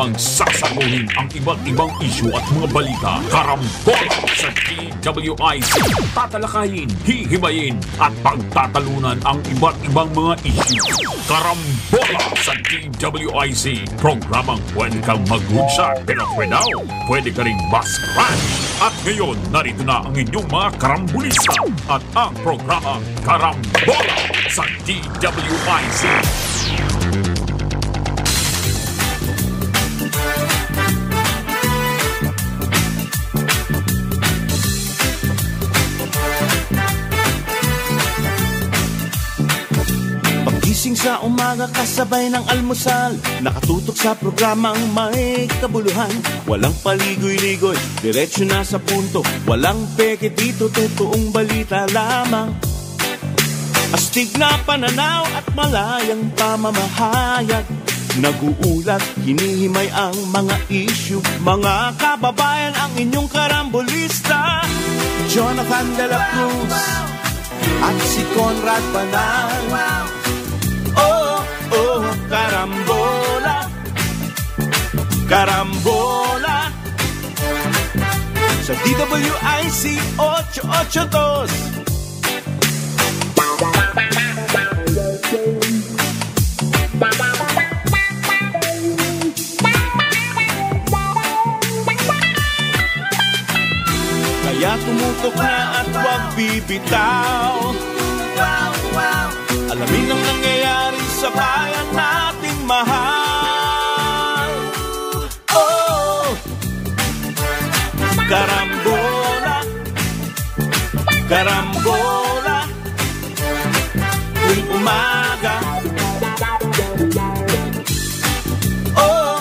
Sasaguhin ang iba't ibang isyu at mga balita. Karambola sa DWIZ. Tatalakayin, hihimayin at pagtatalunan ang iba't ibang mga isyu. Karambola sa DWIZ. Programang pwede kang mag-good pero for now, pwede ka rin mas-crash. At ngayon, narito na ang inyong mga karambulista at ang programang Karambola sa DWIZ. Gising sa umaga kasabay ng almusal, nakatutok sa programang may kabuluhan. Walang paligoy-ligoy, diretso na sa punto. Walang peke dito, totoong balita lamang. Astig na pananaw at malayang pamamahayag. Naguulat, hinihimay ang mga issue. Mga kababayan, ang inyong karambulista, Jonathan De La Cruz at si Conrad Banal. Oh, karambola, karambola sa DWIZ 882. Kaya tumutok na at huwag bibitaw. Alamin ang nangyayari sa bayan nating mahal. Oh, karambola, karambola, tuwing umaga. Oh,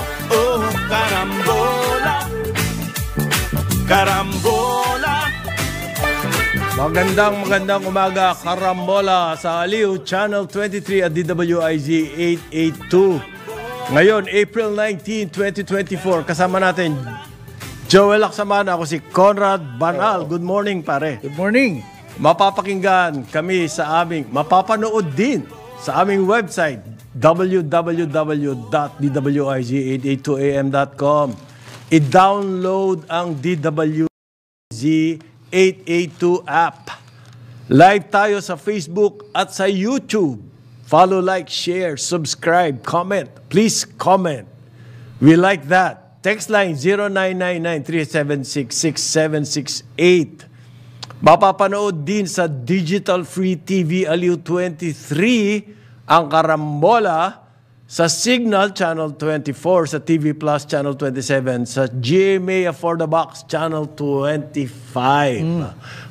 karambola, karambola. Magandang umaga, karambola sa Aliw Channel 23 at DWIZ 882. Ngayon, April 19, 2024, kasama natin Joel Laksamana, ako si Conrad Banal. Good morning, pare. Good morning. Mapapakinggan kami sa aming, mapapanood din sa aming website www.dwiz882am.com. I-download ang DWIZ 882 app. Live tayo sa Facebook at sa YouTube. Follow, like, share, subscribe, comment. Please comment. We like that. Text line 0999-376-6768. Mapapanood din sa Digital Free TV Aliw 23 ang Karambola sa Signal Channel 24, sa TV Plus Channel 27, sa GMA For the Box Channel 25.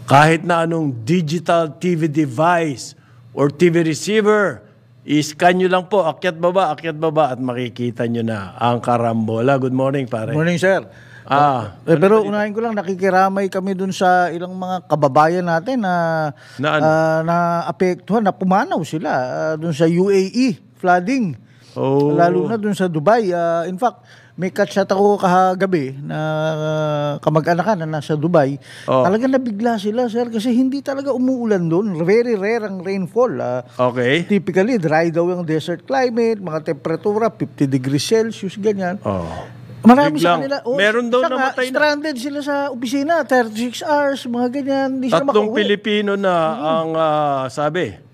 Kahit na anong digital TV device or TV receiver, i-scan nyo lang po, akyat baba, at makikita nyo na ang Karambola. Good morning, pare. Good morning, sir. Pero unahin ko lang, nakikiramay kami dun sa ilang mga kababayan natin na apektuhan, na pumanaw sila dun sa UAE, flooding. Oh. Lalo na dun sa Dubai. In fact, may catchat ako kahagabi na kamag-anakan na nasa Dubai. Talagang nabigla sila, sir, kasi hindi talaga umuulan doon. Very rare ang rainfall. Okay. Typically, dry daw yung desert climate, mga temperatura, 50 degrees Celsius, ganyan. Marami sa kanila. Meron daw namatay na. Stranded sila sa opisina, 36 hours, mga ganyan. Hindi sila Tatlong makauwi. Pilipino na ang sabi.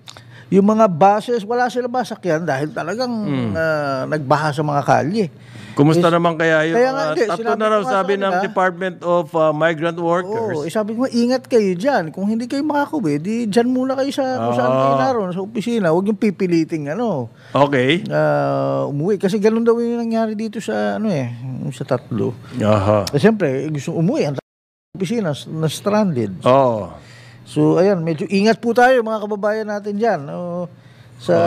Yung mga buses, wala sila masakyan dahil talagang nagbaha sa mga kalye. Kumusta naman kaya yun? Tatlo na raw sabi ng Department of Migrant Workers. Oo, sabi ko, ingat kayo dyan. Kung hindi kayo makakauwi, di dyan muna kayo sa kung saan kayo naroon, sa opisina. Huwag yung pipiliting Okay. Umuwi. Kasi ganun daw yung nangyari dito sa sa tatlo. Siyempre, gusto umuwi. Ang opisina na stranded. So, ayan, medyo ingat po tayo mga kababayan natin dyan sa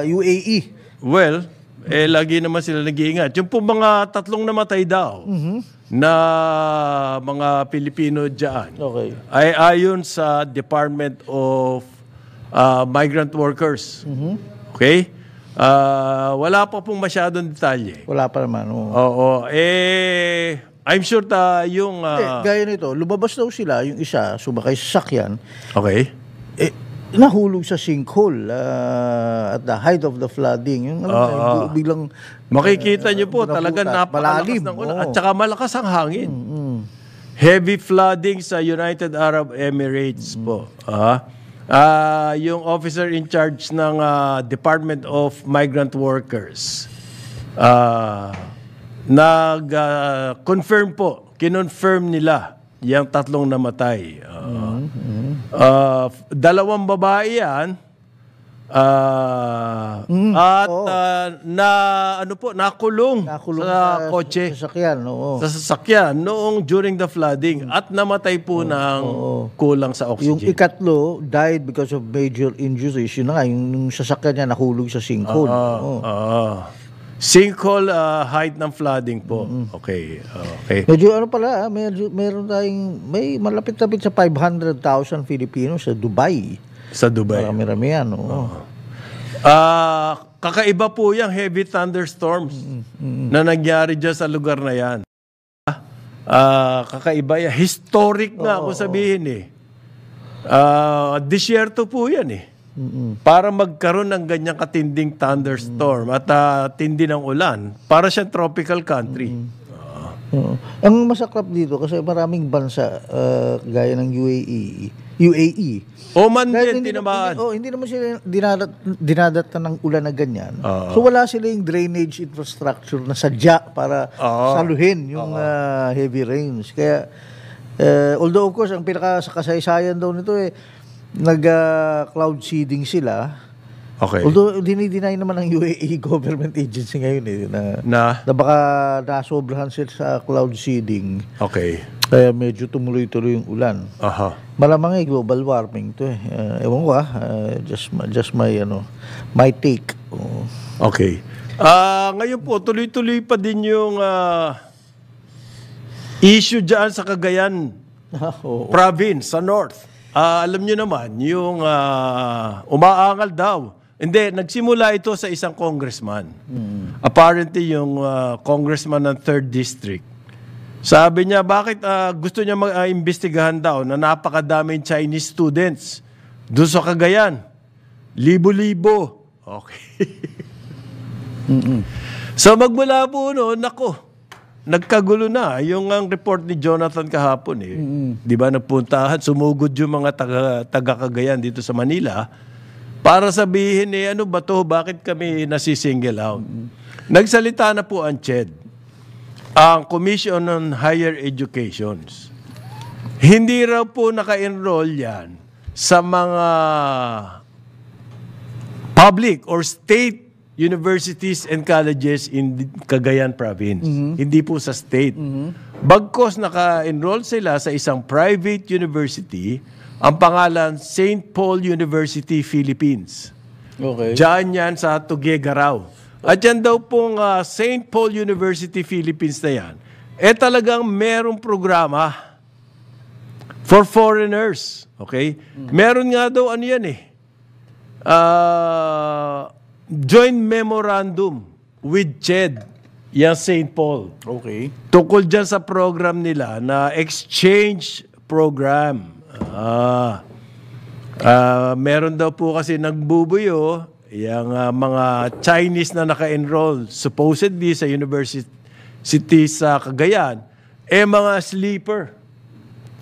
UAE. Well, lagi naman sila nag-iingat. Yung po mga tatlong namatay daw na mga Pilipino dyan ay ayon sa Department of Migrant Workers. Okay? Wala pa pong masyadong detalye. Wala pa naman. Oo. I'm sure yung... gaya nito, lumabas daw sila, yung isa, sumakay sa sakyan. Okay. nahulog sa sinkhole at the height of the flooding. Yung biglang makikita niyo po talagang napakalakas ng ulan at saka malakas ang hangin. Heavy flooding sa United Arab Emirates po. Yung officer in charge ng Department of Migrant Workers kinonfirm nila yung 3 namatay. 2 babae yan nakulong sa kotse, sa sasakyan noong during the flooding at namatay po ng kulang sa oxygen. Yung ikatlo died because of major injuries. Yun na nga, yung sasakyan niya nahulog sa sinkhole. Sinkhole height ng flooding po. Okay. Medyo meron tayong may malapit-lapit sa 500,000 Filipinos sa Dubai. Sa Dubai. Marami-rami yan. Kakaiba po yung heavy thunderstorms na nangyari dyan sa lugar na yan. Kakaiba yan. Historic nga ako sabihin disyerto po yan para magkaroon ng ganyang katinding thunderstorm at tindi ng ulan, para siyang tropical country. Ang masaklap dito kasi maraming bansa gaya ng UAE. Oman din tinamaan. Hindi naman sila dinadatan ng ulan na ganyan. So wala sila yung drainage infrastructure na sadya para saluhin yung heavy rains. Kaya although of course ang pinakasakasaysayan daw nito nag-cloud seeding sila. Okay. Although dinideny naman ng UAE government agency ngayon na baka nasobrahan sila sa cloud seeding. Okay. Kaya medyo tumuloy-tuloy yung ulan. Malamang global warming to ewan ko just my take. Okay. Ngayon po tuloy-tuloy pa din yung issue diyan sa Cagayan province sa north. Alam nyo naman, yung umaangal daw. Hindi, nagsimula ito sa isang congressman. Apparently, yung congressman ng 3rd District. Sabi niya, bakit gusto niya mag-imbestigahan daw na napakadaming Chinese students doon sa Cagayan. Libo-libo. Okay. So, magmula po noon, nagkagulo na yung ang report ni Jonathan kahapon Di ba nagpuntahan, sumugod yung mga taga-Cagayan dito sa Manila para sabihin ano ba to, bakit kami nasisingle out? Nagsalita na po ang CHED, ang Commission on Higher Education. Hindi raw po naka-enroll yan sa mga public or state universities and colleges in Cagayan province. Hindi po sa state. Bagkos naka-enroll sila sa isang private university, ang pangalan St. Paul University, Philippines. Okay. Diyan yan sa Tuguegarao. At yan daw pong St. Paul University, Philippines na yan, talagang merong programa for foreigners. Okay? Meron nga daw joint memorandum with CHED, yung St. Paul. Okay. Tukol dyan sa program nila na exchange program. Meron daw po kasi nagbubuyo yung mga Chinese na naka-enroll supposedly sa university sa Cagayan, mga sleeper.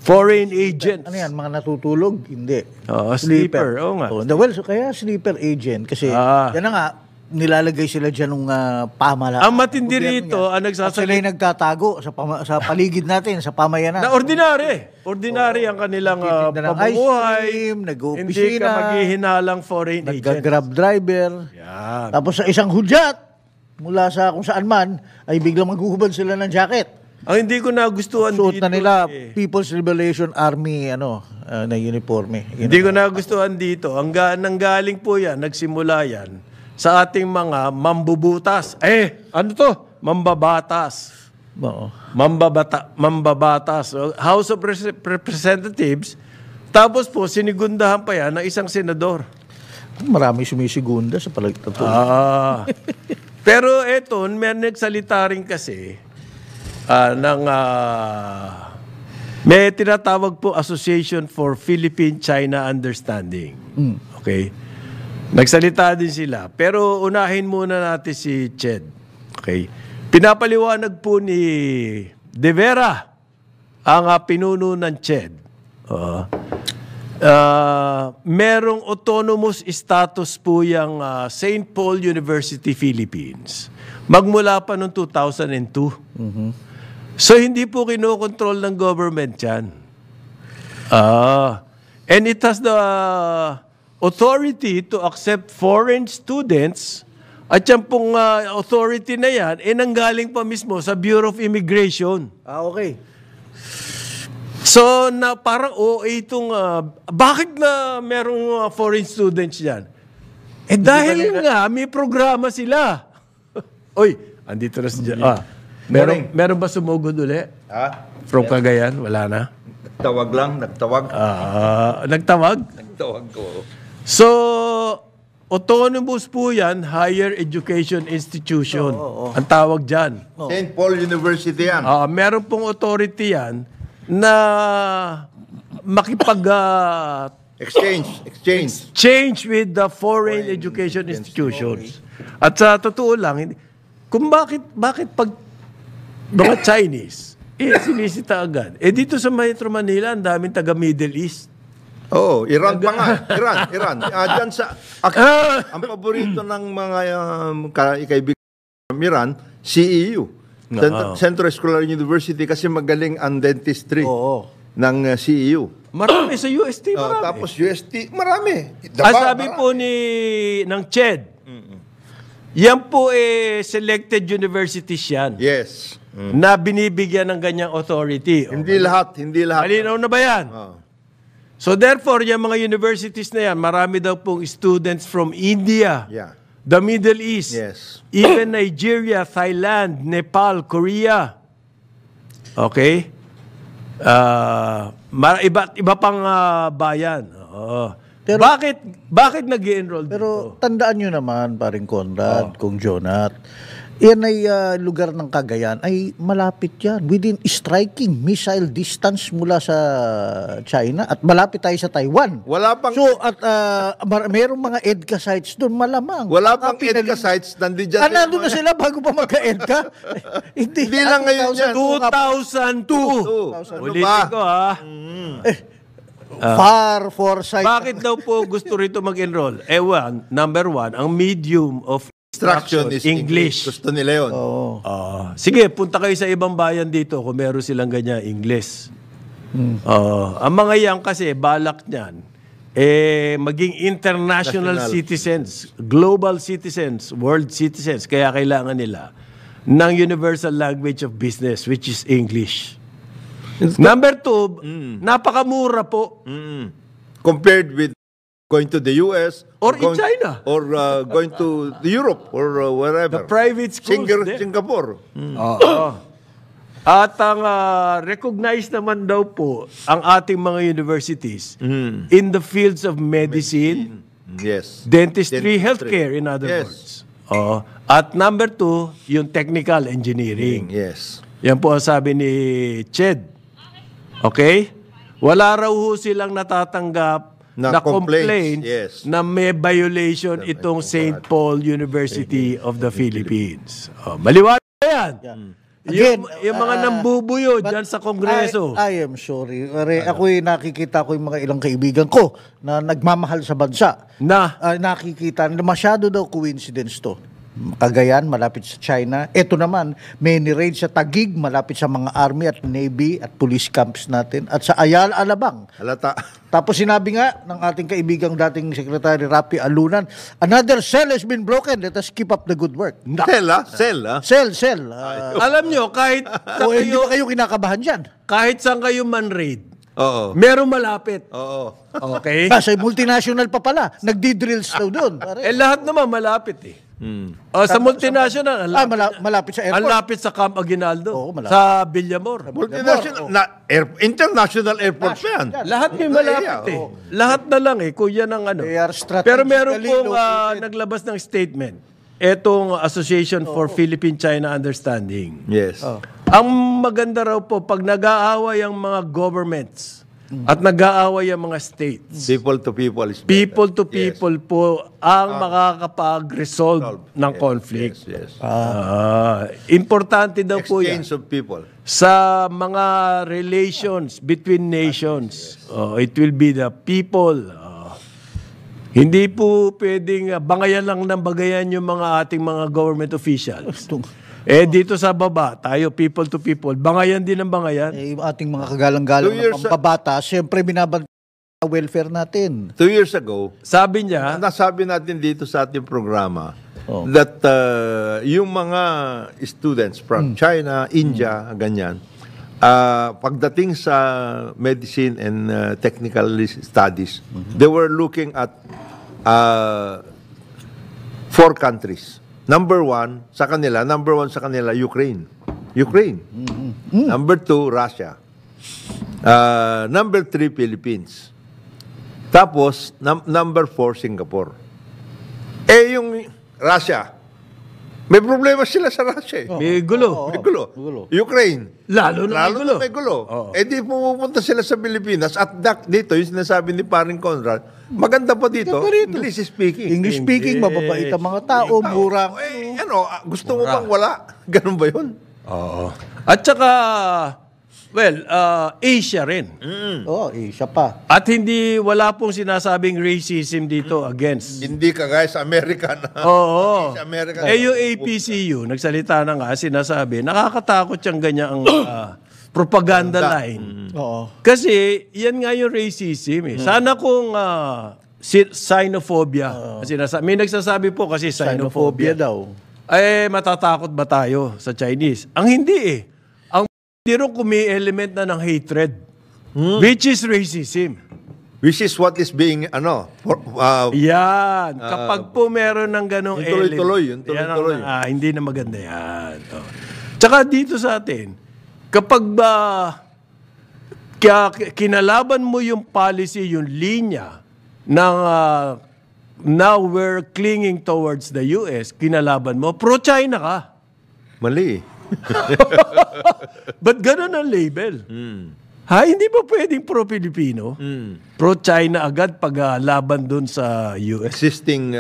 Foreign agents. Ano yan? Mga natutulog? Hindi. Sleeper. Oo nga. Kaya sleeper agent. Kasi yan na nga, nilalagay sila dyan ng pamalaan. Ang matindi rito, ang nagsasalita. Sila yung nagtatago sa paligid natin, sa pamayanan. Na ordinary. Ordinary ang kanilang pamumuhay. Nag-opisina. Hindi ka maghihinalang foreign agents. Nag-grab driver. Yan. Tapos sa isang hudyat, mula sa kung saan man, ay biglang maghuhubad sila ng jacket. Ang hindi ko nagustuhan suot dito. Na nila People's Liberation Army na uniforme. Hindi ko nagustuhan dito. Nanggaling po yan, nagsimula yan sa ating mga mambubutas. Ano to? Mambabatas. Oo. Mambabatas. House of Representatives. Tapos po, sinigundahan pa yan ng isang senador. Marami sumisigunda sa palagtatuloy. Pero may nagsalita rin kasi ng May tinatawag po Association for Philippine-China Understanding. Okay? Nagsalita din sila. Pero unahin muna natin si Ched. Okay? Pinapaliwanag po ni De Vera ang pinuno ng Ched. Merong autonomous status po yung St. Paul University, Philippines. Magmula pa noong 2002. So, hindi po kinokontrol ng government yan. And it has the authority to accept foreign students. At yan pong authority na yan, nanggaling pa mismo sa Bureau of Immigration. Okay. So, parang OA itong, bakit na merong foreign students yan? Dahil nga, may programa sila. Oy, andito na si meron ba sumugod uli? From Cagayan? Wala na? Nagtawag lang, nagtawag. Nagtawag? Nagtawag ko. So, autonomous po yan, higher education institution. Ang tawag dyan. St. Paul University yan. Meron pong authority yan na makipag exchange with the foreign education institutions. At sa totoo lang, kung bakit pag mga Chinese, sinisita agad. Dito sa Metro Manila, ang daming taga Middle East. Iran pa nga. Iran. Diyan ang paborito ng mga kaibigan Iran, CEU. Central Escolar University kasi magaling ang dentistry ng CEU. Marami sa UST, marami. Tapos UST, marami. Sabi po ng Ched, yan po selected universities yan. Yes. Na binibigyan ng ganyang authority. Hindi lahat. Malinaw na ba yan? So therefore, yung mga universities na yan, marami daw pong students from India, the Middle East, even Nigeria, Thailand, Nepal, Korea. Okay? Iba pang bayan. Pero, bakit nag-i-enroll dito? Pero tandaan nyo naman, paring Conrad, kung Jonat, yan ay lugar ng Cagayan, ay malapit yan. Within striking missile distance mula sa China at malapit tayo sa Taiwan. Wala pang... So, at mayroong mga EDCA sites doon, malamang. Wala pang EDCA sites, nandun dyan. Nandun na sila bago pa magka-EDCA? Hindi lang ngayon yan. 2002. Ulitin ko far foresight. Bakit daw po gusto rito mag-enroll? Number one, ang medium of instruction is English. Gusto nila yun. Sige, punta kayo sa ibang bayan dito kung meron silang ganyan, English. Ang mga yan kasi, balak niyan, maging international citizens, global citizens, world citizens. Kaya kailangan nila ng universal language of business, which is English. Number two, napakamura po. Compared with going to the US or in China or going to Europe or wherever. The private schools Singapore. At ang recognized naman daw po ang ating mga universities in the fields of medicine, dentistry, healthcare, in other words. At number two, yung technical engineering. Yan po ang sabi ni Ched. Okay? Wala raw ho silang natatanggap na complaints na may violation itong St. Paul University of the Philippines. Maliwanag yan. Again, yung mga nambubuyo dyan sa Kongreso. I am sorry. Ako'y nakikita ko yung mga ilang kaibigan ko na nagmamahal sa bansa. Nakikita na masyado daw coincidence to. Cagayan, malapit sa China. Ito naman, may ni-raid sa Taguig, malapit sa mga army at navy at police camps natin. At sa Ayala, Alabang. Tapos sinabi nga ng ating kaibigang dating Secretary Rapi Alunan, another cell has been broken. Let us keep up the good work. Cell. Alam nyo, kahit hindi ba kayo kinakabahan dyan? Kahit saan kayo man-raid, merong malapit. Okay? Kasi multinational pa pala. Nagdi-drills daw doon. Lahat naman malapit sa multinational, malapit sa airport. Malapit sa Camp Aguinaldo. Sa Villamor. International airport pa yan. Lahat may malapit Lahat na lang kung yan ang ano. Pero meron pong naglabas ng statement. Etong Association for Philippine-China Understanding. Ang maganda raw po, pag nag-aaway ang mga governments at nag-aaway ang mga states, People to people is better. people to people po ang makakapag-resolve ng conflict. Yes. Importante daw po yan Exchange of people. sa mga relations between nations. It will be the people. Hindi po pwedeng bangayan lang ng bagayan yung mga ating mga government officials. Dito sa baba, tayo people to people, bangayan din ang bangayan. Yung ating mga kagalang-galang na pampabata, siyempre binabantay ang welfare natin. 2 years ago, Sabi niya, nasabi natin dito sa ating programa that yung mga students from China, India, ganyan, pagdating sa medicine and technical studies, they were looking at 4 countries. Number one sa kanila, Ukraine. Number 2, Russia. Number 3, Philippines. Tapos, number 4, Singapore. Yung Russia, may problema sila sa Russia. may gulo. May gulo. Ukraine, Lalo na may gulo. Di pumupunta sila sa Pilipinas at dito, yung sinasabi ni Paring Conrad, maganda pa dito, English speaking. English speaking, mababait ang mga tao, mura. Gusto mo bang wala? Ganun ba yun? Oo. At saka, Asia rin. Asia pa. At wala pong sinasabing racism dito against. Hindi kagaya sa Amerika na. Oo. Sa Amerika. Yung APCU, nagsalita na nga, sinasabi, nakakatakot siyang ganyang propaganda line. Oo. Kasi, yan nga yung racism eh. Sana kung xenophobia. May nagsasabi po kasi xenophobia. daw. Matatakot ba tayo sa Chinese? Ang hindi eh. Ang hindi rin kung may element na ng hatred. Which is racism. Which is what is being, Yan. Kapag po meron ng ganong element. Yung tuloy-tuloy. Hindi na maganda yan. Tsaka dito sa atin, kapag kinalaban mo yung policy, yung linya ng now we're clinging towards the US, kinalaban mo, pro-China ka. Mali. But ganun ang label. Hindi ba pwedeng pro-Filipino? Pro-China agad pag laban dun sa US. Existing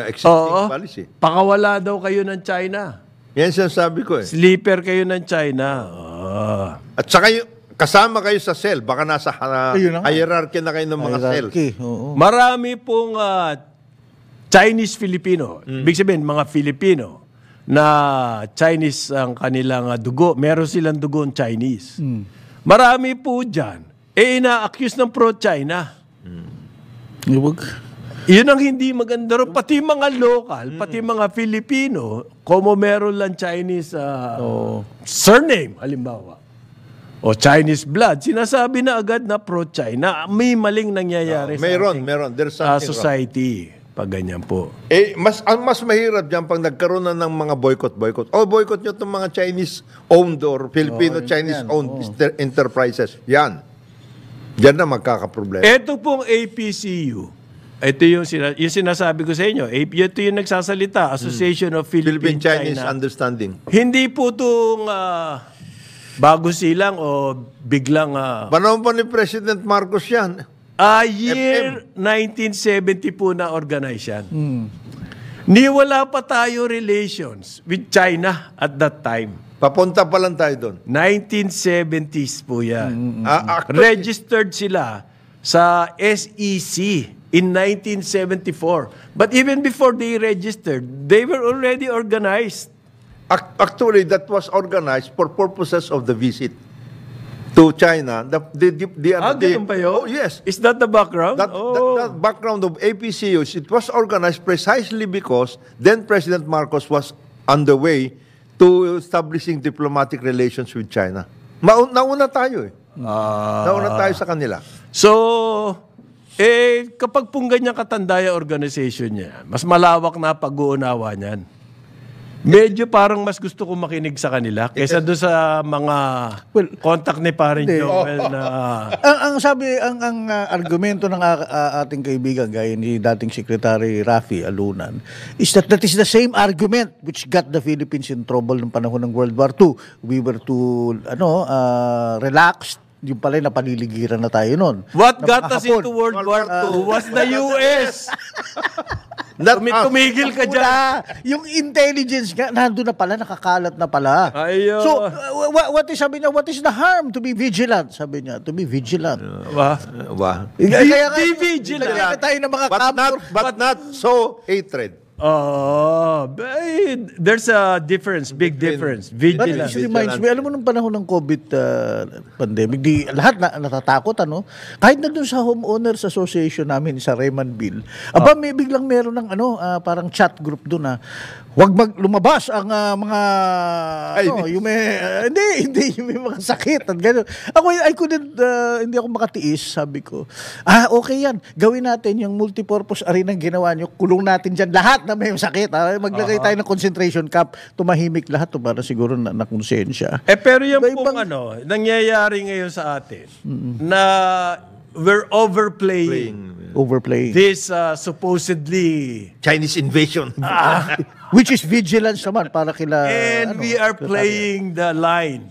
policy. Pakawala daw kayo ng China. Yan sinasabi ko eh. Sleeper kayo ng China. At saka kasama kayo sa cell. Baka nasa hierarchy na kayo ng mga cells. Marami pong Chinese-Filipino. Ibig sabihin, mga Filipino na Chinese ang kanilang dugo. Meron silang dugo Chinese. Marami po dyan. Ina-accuse ng pro-China. Yun ang hindi maganda. Pati mga local, pati mga Filipino, como meron lang Chinese surname, halimbawa, o Chinese blood, sinasabi na agad na pro-China. May maling nangyayari meron. There's something society. Pag ganyan po. Ang mas mahirap dyan pag nagkaroon na ng mga boycott. Boycott nyo itong mga Chinese-owned or Filipino-Chinese-owned enterprises. Yan. Diyan na magkakaproblema. Ito pong APCU, ito yung sinasabi ko sa inyo, ito yung nagsasalita, Association of Philippine-Chinese China. Understanding. Hindi po itong bago silang o biglang... Panahon pa ni President Marcos yan. Year 1970 po na organize yan. Wala pa tayo relations with China at that time. Papunta pa lang tayo doon. 1970s po yan. Registered sila sa SEC in 1974. But even before they registered, they were already organized. Actually, that was organized for purposes of the visit to China. Ganun ba yun? Oh, yes. Is that the background? That background of APCUs, it was organized precisely because then President Marcos was on the way to establishing diplomatic relations with China. Nauna tayo eh. Nauna tayo sa kanila. So, kapag pong ganyan katandaya organization niya, mas malawak na pag-uunawa niyan. Medyo parang mas gusto ko makinig sa kanila kaysa doon sa mga contact ni Parin Joel na... ang sabi, ang argumento ng ating kaibigan, gaya ni dating Secretary Rafi Alunan, is that is the same argument which got the Philippines in trouble noong panahon ng World War II. We were too, relaxed. Yung pala, napaniligiran na tayo nun. What got us into World War II was the US. Tumigil ka dyan. Yung intelligence nga, nandun na pala, nakakalat na pala. Ayo. So, sabi niya, what is the harm to be vigilant? Sabi niya, to be vigilant. Kaya vigilant. Kaya tayo ng mga but not so hatred. There's a difference, big difference. Vigilant. But it reminds me, alam mo nung panahon ng COVID pandemic, lahat natatakot, Kahit na dun sa Homeowners Association namin sa Raymondville, may biglang meron ng parang chat group dun na huwag lumabas ang mga yung may yung may mga sakit at gano'n. Ako hindi ako makatiis, sabi ko. Okay yan. Gawin natin yung multipurpose arena ng ginawa nyo. Kulong natin diyan lahat na may sakit. Maglagay tayo ng concentration camp. Tumahimik lahat para siguro na konsensya. Pero yung pong nangyayari ngayon sa atin na we're overplaying this supposedly Chinese invasion. Which is vigilance naman para kila... And we are playing the line.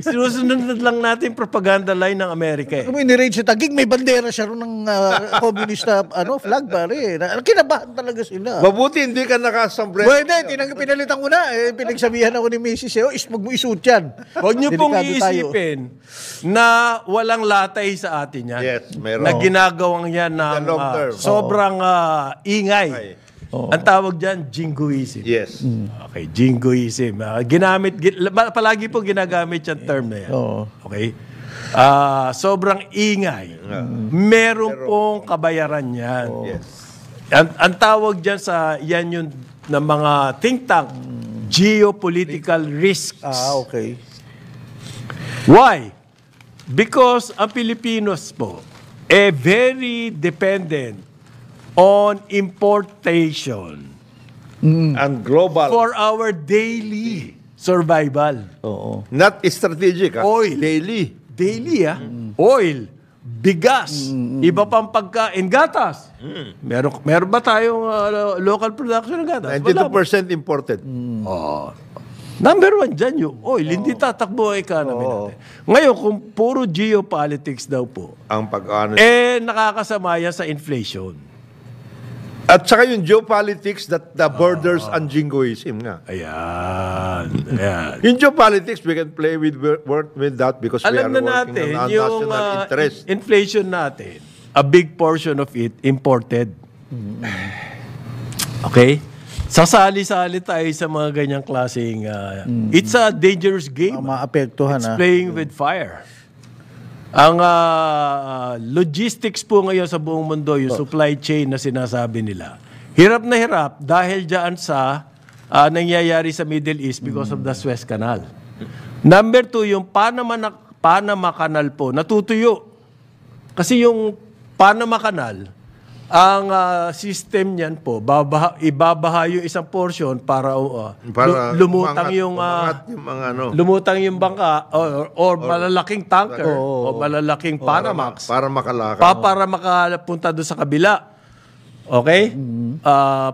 Sinusunod lang natin propaganda line ng Amerika. Kung inirage sa Taguig, may bandera siya ron ng komunista flag, pare. Kinabahan talaga sila. Mabuti hindi ka nakasombrero. Hindi, pinalitan ko na. Pinagsabihan ako ni Mrs. Huwag mo isuot yan. Huwag niyo pong iisipin na walang latay sa atin yan. Yes, meron. Na ginagawang yan ng sobrang ingay. Ang tawag dyan, jingoism. Yes. Okay, jingoism. Palagi po ginagamit yung term na yan. Okay? Sobrang ingay. Meron pong kabayaran yan. Yes. Ang tawag dyan yan yung ng mga think tank, geopolitical risks. Okay. Why? Because ang Pilipinos po, very dependent on importation and global for our daily survival. Not strategic. Oil. Daily. Oil, bigas, iba pang pagkain, gatas. Meron ba tayong local production ng gatas? 92% imported. Number one dyan yung oil. Hindi tatakbo ang economy natin. Ngayon, kung puro geopolitics daw po, ang nakakasama yan sa inflation. At saka yung geopolitics that the borders and jingoism nga. Ayan. Yung geopolitics, we can play with that because we are working on yung national interest. Inflation natin, a big portion of it imported. Okay? Sasali-sali tayo sa mga ganyang klaseng... it's a dangerous game. Maapektuhan. It's playing with fire. Ang logistics po ngayon sa buong mundo, yung supply chain na sinasabi nila, hirap na hirap dahil dyan sa nangyayari sa Middle East because of the Suez Canal. Number 2, yung Panama Canal po, natutuyo. Kasi yung Panama Canal, ang system niyan po, ibabaha yung isang portion para lumutang yung lumutang yung bangka or malalaking tanker o malalaking Panamax para makalakad. Para makapunta doon sa kabila. Okay?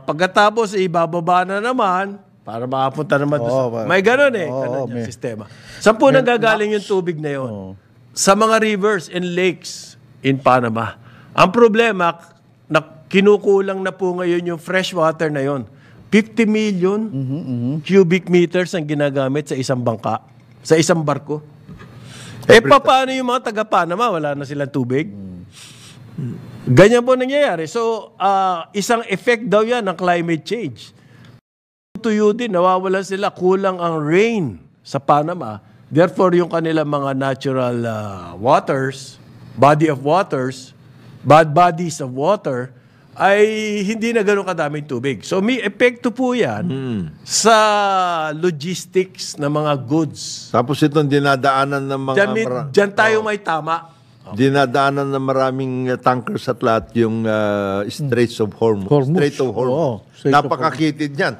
Pagkatapos ibababa na naman para makapunta naman doon. May gano'n yung sistema. Saan po nanggagaling yung tubig na yun? Sa mga rivers and lakes in Panama. Ang problema, kinukulang na po ngayon yung fresh water na yon. 50 million cubic meters ang ginagamit sa isang bangka, sa isang barko. Paano yung mga taga-Panama? Wala na silang tubig? Ganyan po nangyayari. So, isang effect daw yan ng climate change. Tuyo din, nawawalan sila, kulang ang rain sa Panama. Therefore, yung kanilang mga natural bodies of water, ay hindi na gano'ng kadaming tubig. So may epekto po yan sa logistics ng mga goods. Tapos itong dinadaanan ng mga... Diyan tayo may tama. dinadaanan ng maraming tankers at lahat yung Straits of Hormuz. Strait of Hormuz. Napakakitid yan.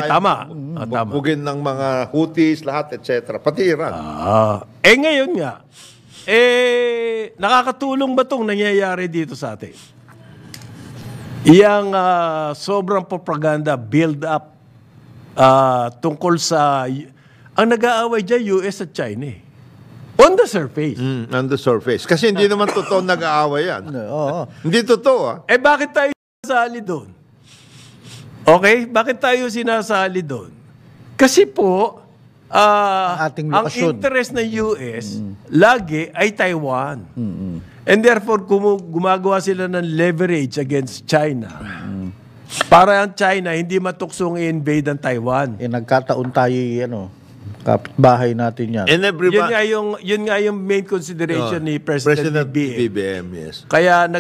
Tama. Bugin ng mga Houthis, lahat, etc. Pati Iran. Ngayon nga, nakakatulong ba itong nangyayari dito sa atin? Yang sobrang propaganda, build up tungkol sa... Ang nag-aaway dyan, US at China eh. On the surface. On the surface. Kasi hindi naman totoo nag-aaway yan. Hindi totoo. Bakit tayo sinasali doon? Okay? Bakit tayo sinasali doon? Kasi po, ang interest ng US lagi ay Taiwan. And therefore, gumagawa sila ng leverage against China. Para ang China hindi matuksong i-invade ang Taiwan. Nagkataon tayo, kapitbahay natin yan. Yun nga yung main consideration ni President BBM. Yes. Kaya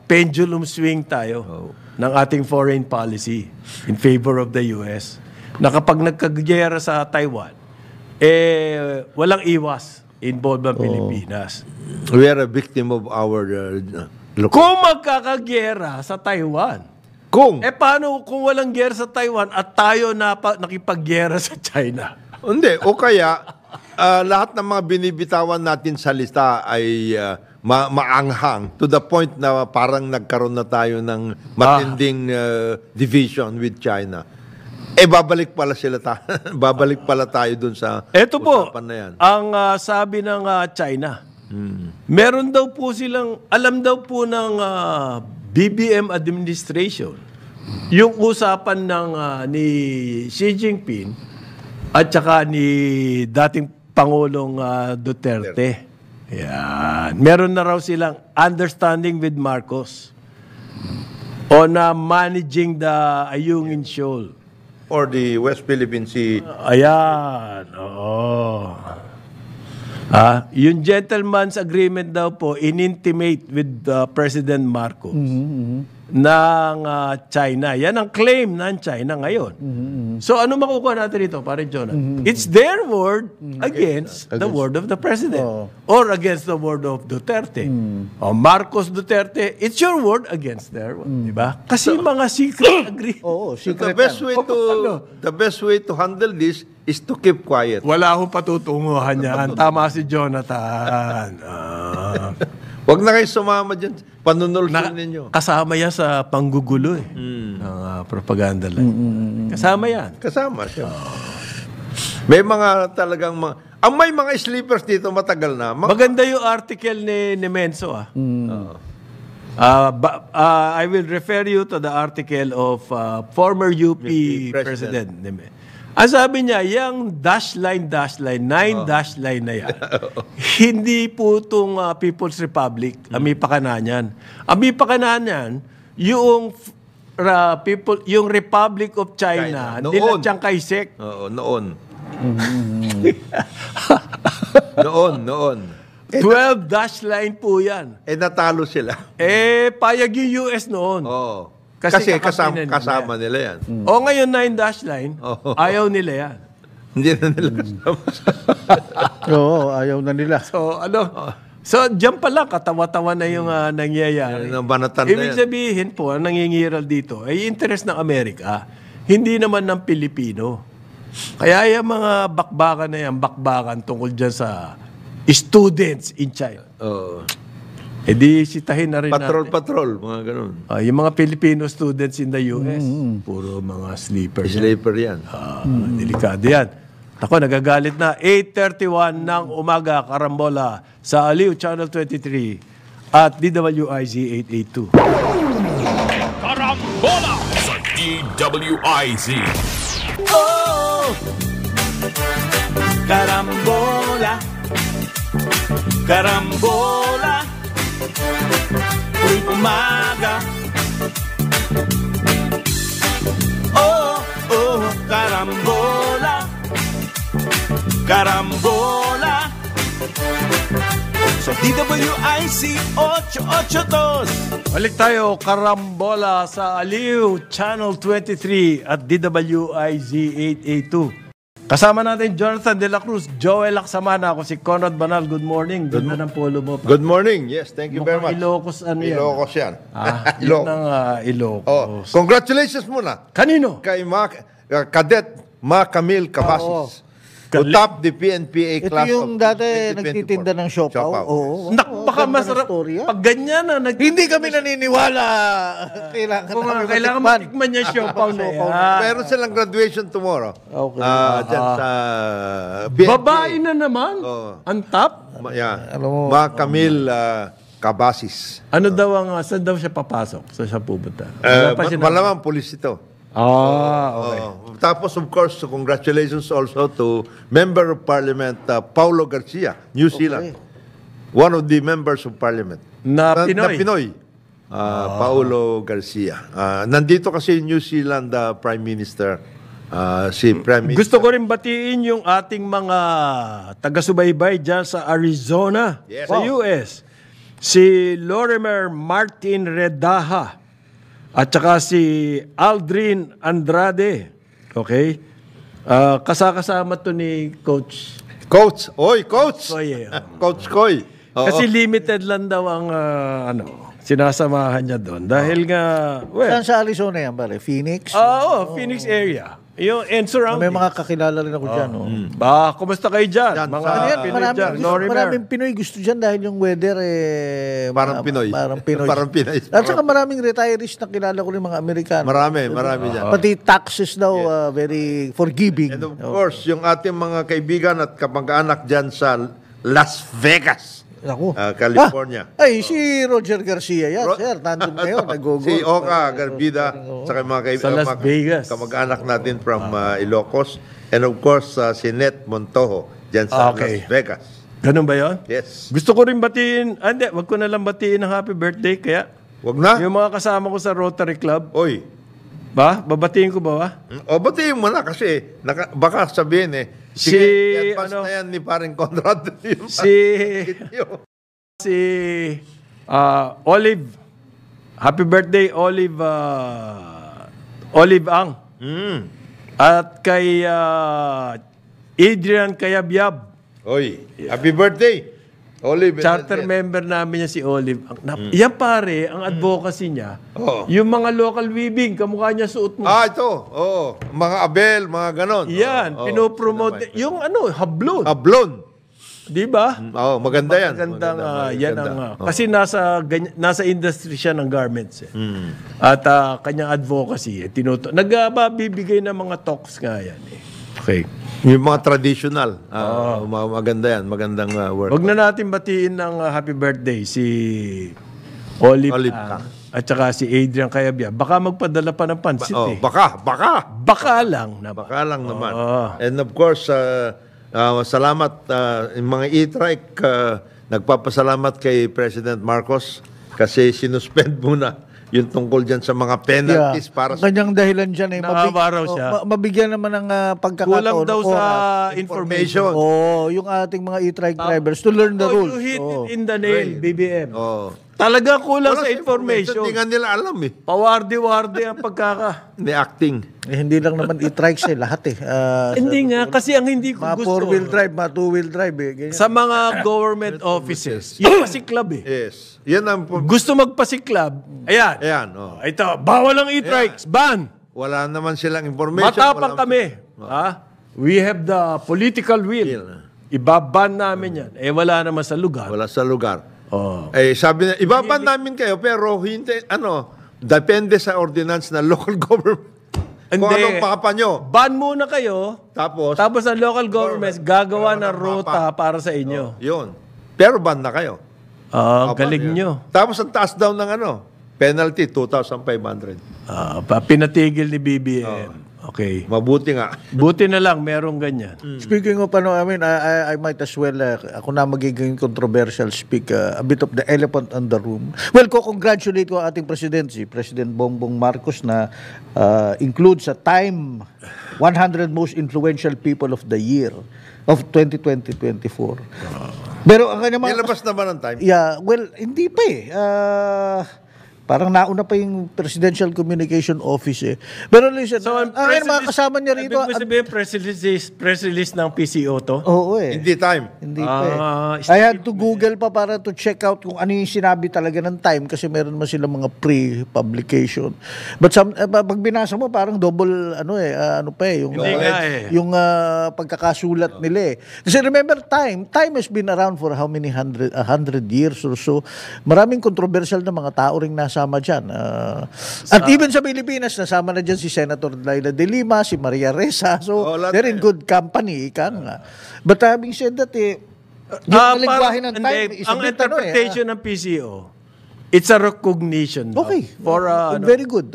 pendulum swing tayo ng ating foreign policy in favor of the US. Na kapag nagkagyera sa Taiwan, walang iwas involved ang Pilipinas. We are a victim of our... Kung magkakagyera sa Taiwan, paano kung walang gyera sa Taiwan at tayo nakipagyera sa China? Hindi. O kaya, lahat ng mga binibitawan natin sa lista ay maanghang to the point na parang nagkaroon na tayo ng matinding division with China. Babalik pala babalik pala tayo dun sa usapan na yan. Ang sabi ng China, meron daw po silang, alam daw po ng BBM administration, yung usapan ni Xi Jinping at saka ni dating Pangulong Duterte. Yan. Meron na raw silang understanding with Marcos on managing the Ayungin Shoal. Or the West Philippine Sea. Ayan. Oo. Yung gentleman's agreement daw po, in-intimate with President Marcos ng China. Yan ang claim ng China ngayon. So ano makukuha natin dito, pare Jonathan? It's their word against the word of the President. Or against the word of Duterte. Marcos Duterte, it's your word against their word. Diba? Kasi mga secret agreement. The best way to handle this is to keep quiet. Wala akong patutunguhan yan. Tama si Jonathan. Huwag na kayo sumama dyan. Panunulsun ninyo. Kasama yan sa panggugulo ng propaganda lang. Kasama yan. Kasama siya. May mga talagang may mga sleepers dito matagal na. Maganda yung article ni Menso. I will refer you to the article of former UP President. Ang sabi niya, yung dash line, 9 dash line na yan, hindi po itong People's Republic, amipakanan yan. Amipakanan yan, yung Republic of China, nila Chiang Kai-shek. Noon. Noon. 12 dash line po yan. Natalo sila. Payag yung US noon. Kasi kasama nila yan. Ngayon 9 dash line, ayaw nila yan. Hindi na nila kasama. Ayaw na nila. So, dyan pala, katawa-tawa na yung nangyayari. Ibig sabihin po, ang nangingiral dito ay interest ng Amerika, hindi naman ng Pilipino. Kaya yung mga bakbakan tungkol dyan sa students in China. Di sitahin na rin Patrol, mga ganun. Yung mga Filipino students in the US, puro mga sleepers. Sleeper yan. Delikado yan. Ako, nagagalit na. 8:31 ng umaga, Karambola, sa Aliw Channel 23 at DWIZ 882. Karambola sa DWIZ. Karambola, Karambola, tuwing umaga. Karambola, Karambola, sa DWIC 882. Balik tayo, Karambola sa Aliw Channel 23 at DWIZ 882. Kasama natin Jonathan De La Cruz, Joel Laksamana, ako si Conrad Banal. Good morning. Ganda ng polo mo. Good morning. Yes, thank you very much. Ilocos yan? Ilocos yan. Yun ang Ilocos. Congratulations muna. Kanino? Kay Cadet Ma Camille Cavazos. Who topped the PNPA class ito yung dati nagtitinda ng siopaw. Oo. Baka masarap. Pag ganyan na. Hindi kami naniniwala. Kailangan matikman niya siopaw na yan. Meron silang graduation tomorrow. Okay. Dyan sa PNPA. Babae na naman. Ang top. Ma Camille Cavazos. Ano daw saan daw siya papasok? Saan siya pupunta? Malamang pulis ito. Okay. Tapos, of course, congratulations also to Member of Parliament Paulo Garcia, New Zealand. One of the members of Parliament. Na Pinoy. Paulo Garcia. Nandito kasi New Zealand Prime Minister. Si Prime Minister. Gusto ko rin batiin yung ating mga taga-subaybay dyan sa Arizona, sa US. Si Lorimer Martin Redaha. At saka si Aldrin Andrade. Okay? Kasama to ni Coach. Coach! Oy, Coach! Koy. Coach Koy. Kasi limited lang daw ang sinasamahan niya doon. Dahil nga, Saan sa Arizona yan, pare? Phoenix? Phoenix area. Yung and surrounding. May mga kakilala rin ako dyan. Kumusta kayo dyan? Mga Pinoy dyan. Maraming Pinoy gusto dyan dahil yung weather parang Pinoy. Parang Pinoy. Parang Pinoy. At saka maraming retirees na kilala ko rin mga Amerikano. Marami dyan. Pati taxes daw very forgiving. And of course, yung ating mga kaibigan at kamag-anak dyan sa Las Vegas. California. Si Roger Garcia yan, sir. Nandun ngayon, nag-go-go. Si Oka Garbida, sa mga sa Las Vegas. Kamag-anak natin from Ilocos. And of course, si Net Montojo, dyan sa Las Vegas. Ganun ba yun? Yes. Gusto ko rin batiin, wag ko na lang batiin ng happy birthday, kaya wag na. Yung mga kasama ko sa Rotary Club. Oy. Babatiin ko ba? Batiin mo na kasi baka sabihin advance na yan ni paring Conrad. Si Olive. Happy birthday, Olive Ang. At kay Adrian Kayabyab. Oy, happy birthday. Olive. Charter member namin niya si Olive. Yan pare, ang advocacy niya, yung mga local weaving, kamukha niya suot mo. Ito. Mga abel, mga ganon. Yan, pinopromote. Yung hablon. Hablon. Di ba? Maganda yan. Kasi nasa industry siya ng garments. At kanyang advocacy, nagbibigay ng mga talks nga yan. Okay. Yung mga traditional. Maganda yan. Magandang work. Huwag na natin batiin ng happy birthday si Olive at saka si Adrian Kayabia. Baka magpadala pa ng pansit Baka lang naman. Baka lang naman. And of course, salamat yung mga e-trike. Nagpapasalamat kay President Marcos kasi sinuspend muna yung tungkol dyan sa mga penalties para sa... Kanyang dahilan dyan siya. Mabigyan naman ng pagkakataon. Kulang daw sa information. Yung ating mga e-trike drivers to learn the rules. You hit it in the nail, BBM. Talaga kulang sa information. Hindi nga nila alam Pawardi-wardi ang acting. Hindi lang naman e-trikes lahat Hindi nga, kasi ang hindi ko gusto. Mga 4-wheel drive, mga 2-wheel drive Sa mga government offices, yung pasiklab Yes. Yan ang... Gusto magpasiklab, ayan. Ito, bawal ang e-trikes, ban. Wala naman silang information. Matapang kami. We have the political will. Ibaban namin yan. Wala naman sa lugar. Wala sa lugar. Sabi na, ibaban namin kayo, pero hindi, depende sa ordinance ng local government. Kung anong papa nyo. Ban muna kayo, tapos ang local government gagawa ng ruta para sa inyo. Yun. Pero ban na kayo. Galing nyo. Tapos ang taas daw ng penalty, 2,500. Pinatigil ni BBM. Okay. Mabuti nga. Buti na lang, merong ganyan. Speaking of I might as well, ako na magiging controversial speak, a bit of the elephant in the room. Well, congratulate ko ating President, si President Bongbong Marcos na includes sa Time 100 Most Influential People of the Year of 2020-24. Pero ang kanya nilabas naman ang Time? Yeah, well, hindi pa Parang nauna pa yung Presidential Communication Office eh. Pero listen, mga kasama niya rito. Ibig sabihin, press release ng PCO to? Oo eh. Hindi time. Hindi pa eh. I had to Google pa para to check out kung ano yung sinabi talaga ng time kasi meron mo silang mga pre-publication. But pag binasa mo, parang double, yung pagkakasulat nila eh. Kasi remember, time has been around for how many 100 years or so. Maraming controversial na mga tao ring nasama dyan. At even sa Pilipinas, nasama na dyan si Senator Laila de Lima, si Maria Ressa. So, they're in good company. But having said that, yung lingwahe ng time is ang interpretation ng PCO, it's a recognition. Okay. For, very good.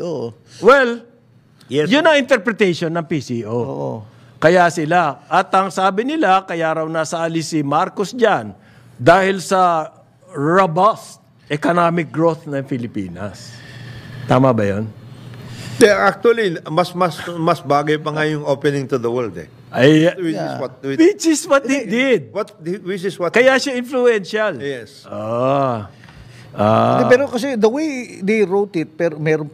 Well, yun ang interpretation ng PCO. Kaya sila. At ang sabi nila, kaya raw nasa alis si Marcos dyan dahil sa robust economic growth ng Pilipinas. Tama ba yun? Actually, mas bagay pa nga yung opening to the world eh. Which is what they did. Kaya siya influential. Yes. Pero kasi the way they wrote it, pero meron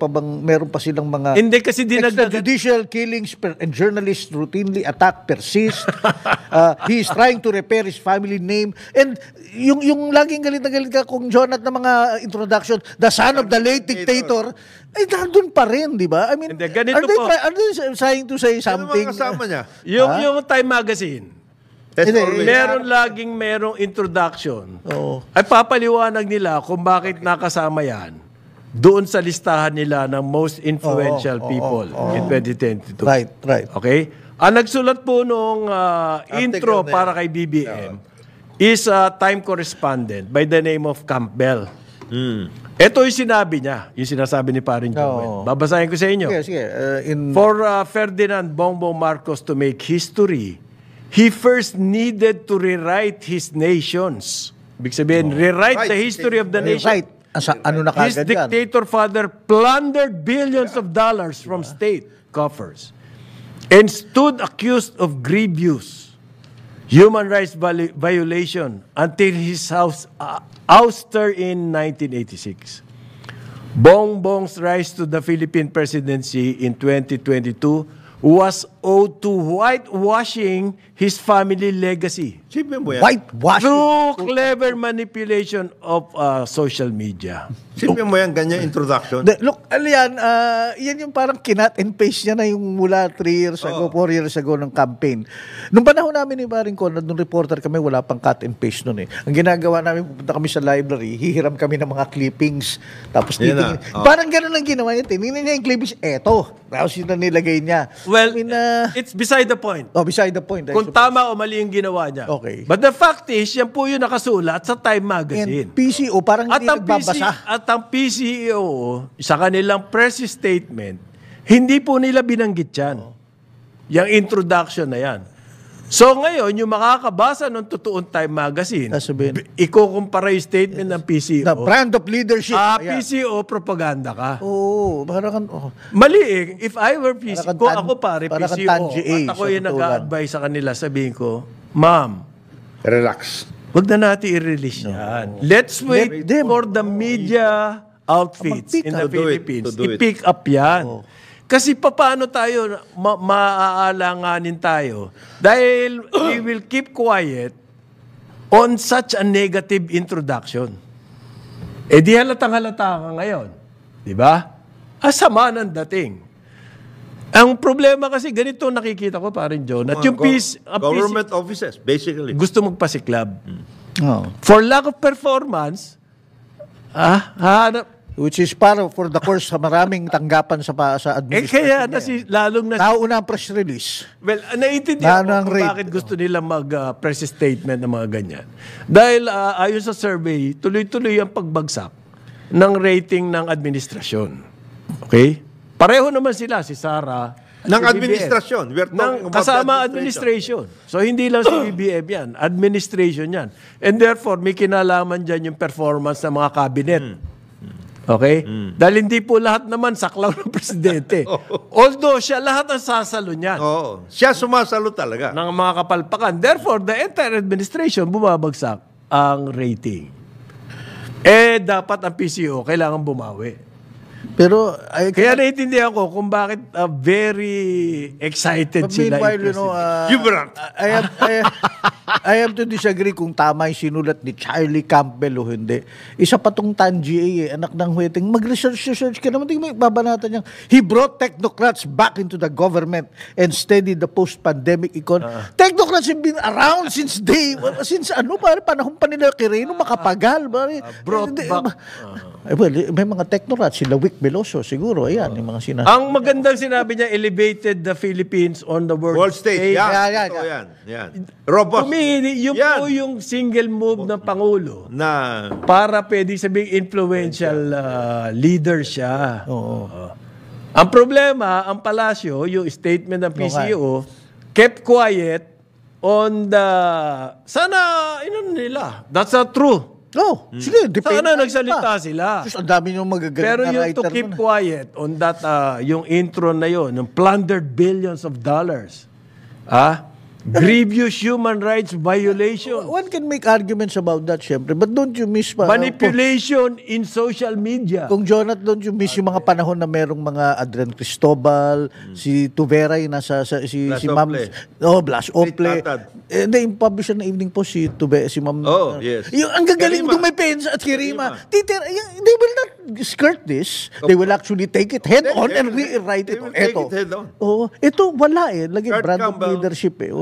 pa silang mga hindi kasi extrajudicial killings and journalists routinely attack persist. He is trying to repair his family name. And yung laging galit na galit ka kung Jonat na mga introduction, the son of the late dictator, ay nandun pa rin, di ba? I mean, are they trying to say something? Ano mga kasama niya? Yung Time Magazine, merong introduction. Ay papaliwanag nila kung bakit nakasama yan doon sa listahan nila ng most influential people in 2022. Right. Okay? Ang nagsulat po nung intro para kay BBM is a Time correspondent by the name of Campbell. Ito yung sinabi niya, yung sinasabi ni Paring Joel. Babasahin ko sa inyo. Sige. For Ferdinand Bongbong Marcos to make history, he first needed to rewrite his nations. Ibig sabihin, rewrite the history of the nation. His dictator father plundered billions of dollars from state coffers and stood accused of grievous human rights violation until his ouster in 1986. Bongbong's rise to the Philippine presidency in 2022 was owed to whitewashing his family legacy. Whitewashing? Through clever manipulation of social media. Sipin mo yan, ganyan introduction. Look, yan yung parang kinat and paste niya na yung mula 3 years ago, 4 years ago ng campaign. Nung panahon namin ni Paring Conrad, nung reporter kami, wala pang cut and paste nun eh. Ang ginagawa namin, pupunta kami sa library, hihiram kami ng mga clippings, tapos titingin. Parang ganun ang ginawa niya. Tinignan niya yung clippings, eto. Tapos yun na nilagay niya. Well, it's beside the point. Beside the point. Kung tama o mali yung ginawa niya. Okay. But the fact is, yan po yung nakasulat sa Time Magazine. And PCO, parang hindi nagbabasa. At ang PCO, sa kanilang press statement, hindi po nila binanggit yan. Yung introduction na yan. So ngayon, yung makakabasa ng totoong Time Magazine, ikukumpara yung statement ng PCO. The brand of leadership. PCO, propaganda ka. Parang mali eh. If I were PCO, kung ako pare PCO, at ako yung nag-a-advise sa kanila, sabihin ko, Ma'am, relax. Wag na natin i-release yan. Let's wait for the media outfits in the Philippines. I-pick up yan. Kasi paano tayo maaalanganin tayo? Dahil we will keep quiet on such a negative introduction. Di halatang-halata ka ngayon. Di ba? Asama ng dating. Ang problema kasi ganito nakikita ko pa rin, John. At yung government offices, basically. Gusto magpasiklab. For lack of performance, which is for the course sa maraming tanggapan sa administration. Kaya lalong nauna ang press release. Well, naiintindihan ko kung bakit gusto nila mag-press statement ng mga ganyan. Dahil ayon sa survey, tuloy-tuloy ang pagbagsak ng rating ng administrasyon. Okay? Pareho naman sila, si Sara. Ng administrasyon. Kasama administration. So, hindi lang si BBM yan. Administration yan. And therefore, may kinalaman dyan yung performance ng mga cabinet. Okay? Dahil hindi po lahat naman saklaw ng presidente. Although, siya lahat ang sasalo niyan. Siya sumasalo talaga. Ng mga kapalpakan. Therefore, the entire administration bumabagsak ang rating. Dapat ang PCO kailangan bumawi. Pero kaya naiintindihan ko kung bakit very excited sila. Meanwhile, I have to disagree kung tama yung sinulat ni Charlie Campbell o hindi. Isa pa tong Tan GA, anak ng Hueting. Mag-research ka naman. May babanatan niyang, he brought technocrats back into the government and steadied the post-pandemic economy. Technocrats have been around since panahon pa nila Quirino, makapagal. Brought back. Well, may mga technocrats, sila Wick Veloso, siguro. Ayan, yung mga sinasabi. Ang magandang sinabi niya, elevated the Philippines on the world stage. Yan. Robust. Yun po yung single move ng Pangulo na para pwede sabing influential leader siya. Ang problema, ang palasyo, yung statement ng PCO, kept quiet on the... Sana, nila. That's not true. Sige, sana nagsalita sila. Ang dami yung magagaling pero na yung to keep quiet on that, yung intro na yun, yung plundered billions of dollars. Grievous human rights violation. One can make arguments about that, syempre. But don't you miss... Manipulation in social media. Kung Jonathan, don't you miss yung mga panahon na merong mga Adrian Cristobal, si Tuveray, si Ma'am... Blas Ople. Hindi, yung publisher ng Evening Post, si Ma'am... yes. Yung, ang gagaling doon may pensa at Kirima. They will not skirt this. They will actually take it head on and rewrite it. Ito, wala eh. Lagi brand of leadership eh.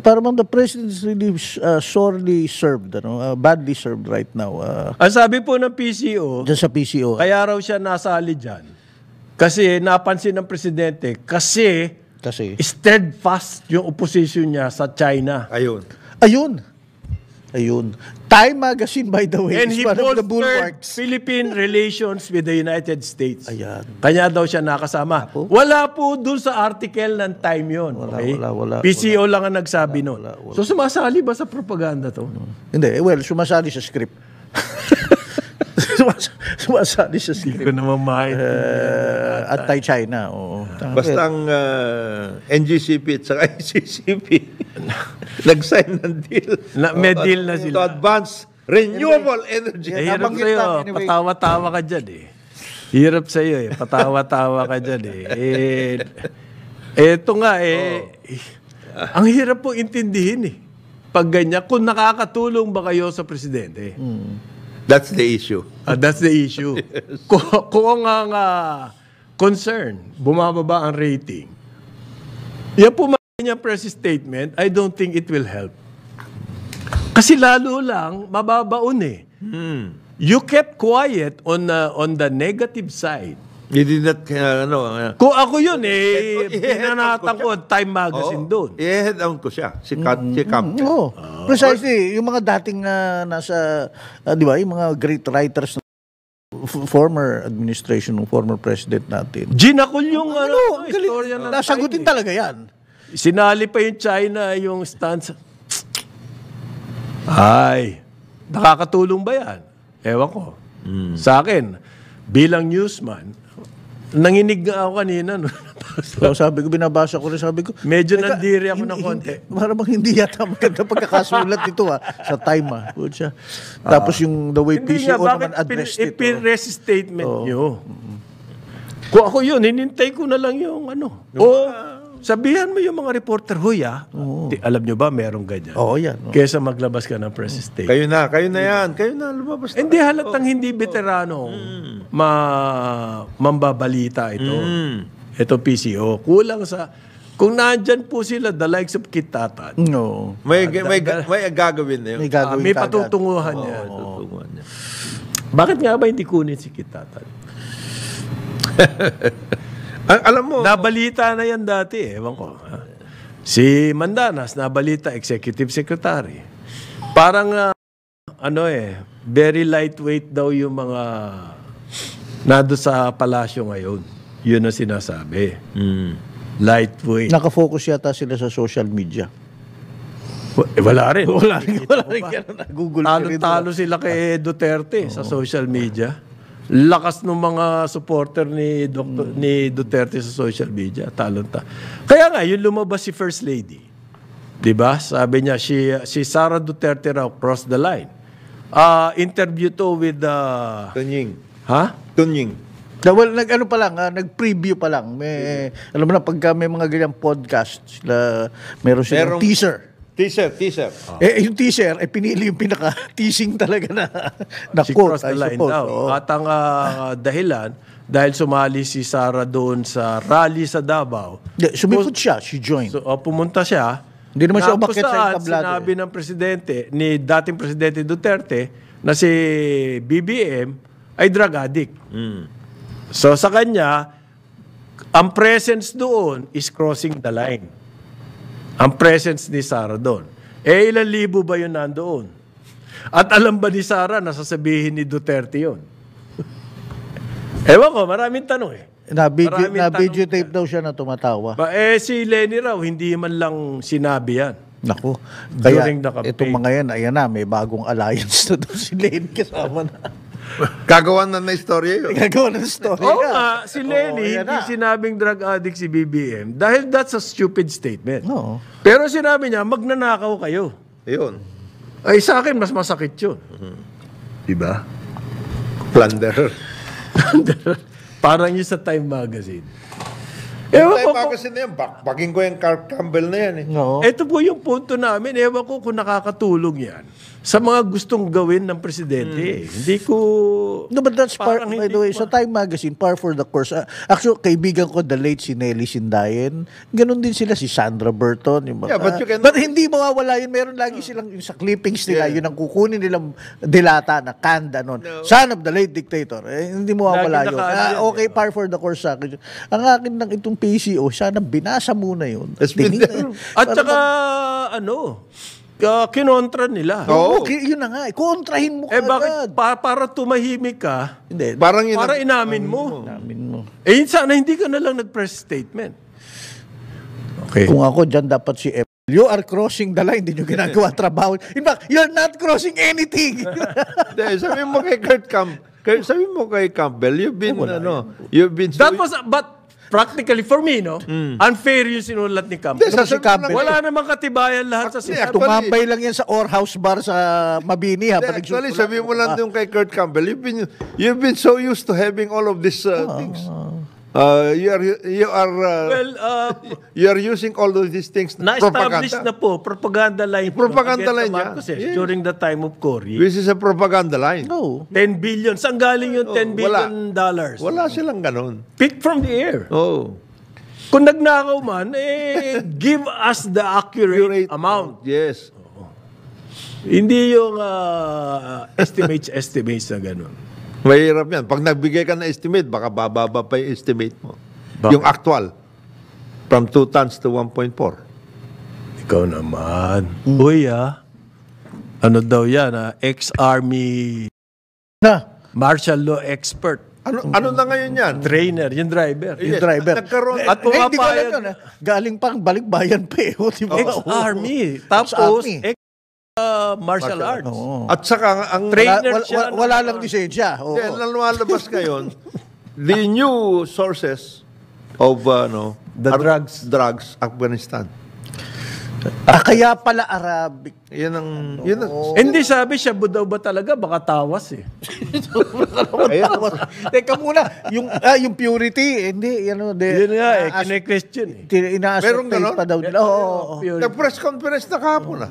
Parang the president is really sorely served, badly served right now. Ang sabi po ng PCO, dyan sa PCO, kaya raw siya nasali dyan. Kasi napansin ng presidente, kasi steadfast yung opposition niya sa China. Ayun. Time Magazine, by the way, and is he one of the bolstered bulwarks. Philippine relations with the United States. Ayan. Kanya daw siya nakasama. Wala po dun sa article ng Time yun. Wala. PCO lang ang nagsabi nun. So sumasali ba sa propaganda to? Hindi. Well, sumasali sa script. Sumasali sa script. Hindi ko naman anti-China. Basta ang NGCP at saka ICCP nag-sign ng deal. May deal na sila. To advance renewable energy. Hirap sa'yo. Patawa-tawa ka dyan eh. Hirap sa'yo eh. Patawa-tawa ka dyan eh. Ito nga ang hirap po intindihin eh. Pag ganyan, kung nakakatulong ba kayo sa presidente? That's the issue. That's the issue. Kung ang concern, bumababa ang rating, yan po niya press statement, I don't think it will help. Kasi lalo lang, mababaon eh. You kept quiet on the negative side. You did not, Kung ako yun pinanatan ko Time Magazine doon. I-head down ko siya. Si Captain. Precisely. Yung mga dating nasa, di ba, yung mga great writers ng former administration ng former president natin. Ginakul yung istorya ng nasagutin talaga yan. Sinali pa yung China, yung stance. Ay, nakakatulong ba yan? Ewan ko. Sa akin, bilang newsman, nanginig nga ako kanina. So, sabi ko, binabasa ko rin, sabi ko, medyo nandiri ako ng konti. Parang hindi yata maganda pagkakasulat ito sa Time. Tapos yung the way PCO naman addressed ito. Ipin-rest statement nyo. Kung ako yun, hinintay ko na lang yung sabihan mo yung mga reporter, alam nyo ba, merong ganyan. Yan. Kesa maglabas ka ng press statement. Kayo na yan. Kayo na, lumabas na. Hindi halatang hindi veterano mambabalita ito. Ito PCO. Kulang sa... Kung nandyan po sila, the likes of Kit Tatan. No. May gagawin na yun. May patutunguhan niya. Bakit nga ba hindi kunin si Kit Tatan? Alam mo... Nabalita na yan dati, ewan ko. Si Mandanas, nabalita, executive secretary. Parang, very lightweight daw yung mga nado sa palasyo ngayon. Yun ang sinasabi. Lightweight. Nakafocus yata sila sa social media. Wala rin. Wala rin. Google. Talo sila kay Duterte sa social media. Lakas ng mga supporter ni Duterte sa social media. Talon-ta. Kaya nga, yung lumabas si First Lady. Diba? Sabi niya, si Sara Duterte raw crossed the line. Interview to with... Tunying. Ha? Tunying. Well, nag-ano pa lang, nag-preview pa lang. Alam mo na, pagka may mga ganyang podcast, meron silang teaser. Teaser. Yung teaser, pinili yung pinaka-teasing talaga na si quote, cross the I line suppose. daw. At ang dahilan, dahil sumali si Sara doon sa rally sa Davao. Sumipot siya, she joined. So, pumunta siya. Hindi naman siya umakyat sa entablado. Sinabi ng presidente, ni dating presidente Duterte, na si BBM ay drug addict. So sa kanya, ang presence doon is crossing the line. Ang presence ni Sara doon. Ilan libo ba yun nandoon? At alam ba ni Sara na sasabihin ni Duterte yun? Ewan ko, maraming tanong eh. Na-video tape daw siya na tumatawa. Si Lenny raw, hindi man lang sinabi yan. Naku. Kaya During the campaign. itong mga yan, ayan na, may bagong alliance na doon si Lenny kasama na. Gagawa na istorya yun. Gagawa na story. Oo nga, si Lenny, hindi sinabing drug addict si BBM dahil that's a stupid statement. Oo. Pero sinabi niya, magnanakaw kayo. Yun. Ay, sa akin, mas masakit yun. Diba? Plunderer. Parang yung sa Time Magazine. Time Magazine na yan, bakbaking ko yung Clark Campbell na yan. No. Ito po yung punto namin. Ewan ko kung nakakatulong yan sa mga gustong gawin ng presidente. Hindi ko... No, but that's part, parang by the way, sa Time Magazine, par for the course. Actually, kaibigan ko, the late si Nelly Sindayen. Ganon din sila, si Sandra Burton. Yung mga, but hindi mawawala yun. Meron lagi silang, yung sa clippings nila, yun ang kukunin nilang dilata na kanda nun. No. Son of the late dictator. Hindi mawawala yun. Okay, par for the course sa akin. Ang akin lang itong PCO, sana binasa muna yun. At saka, kinontra nila. Oo, yun na nga. Kontrahin mo bakit para tumahimik ka? Hindi. Para inamin mo. Sana hindi ka na lang nag-press statement. Okay. Kung ako, dyan dapat si F. You are crossing the line. Hindi nyo ginagawa trabaho. In fact, you're not crossing anything. Sabi mo kay sabi mo kay Campbell, you've been, But practically, for me, unfair yung sinulat ni Campbell. Si Campbell. Wala namang katibayan lahat sa sinulat. Tumambay lang yan sa Orhouse Bar sa Mabini. Actually, sabi mo lang yung kay Kurt Campbell, you've been so used to having all of these things. You are using all of these things. Na-establish na po, propaganda line. Propaganda line niya. During the time of Cory. This is a propaganda line. No. 10 billion. Saan galing yung $10 billion? Wala silang ganun. Picked from the air. Oh. Kung nagnakaw man, give us the accurate amount. Yes. Hindi yung estimates na ganun. Mahirap yan. Pag nagbigay ka na estimate, baka bababa pa yung estimate mo. Bakit? Yung actual. From 2 tons to 1.4. Ikaw naman. Uy, ano daw yan, ex-army martial law expert. Ano na ngayon yan? Trainer, yung driver. Yung driver. At pumapayag. Galing pang balikbayan pa eh. Ex-army. Tapos, martial arts. At saka, ang trainer wala lang lisensya. Then, lumalabas ngayon, the new sources of drugs, Afghanistan. Kaya pala Arabic. Yan ang... Hindi sabi siya, daw ba talaga? Baka tawas eh. Teka muna, yung purity, hindi, yun nga eh, kine-question eh. Ina-ascertain pa daw nila. Nag-press conference na kahapon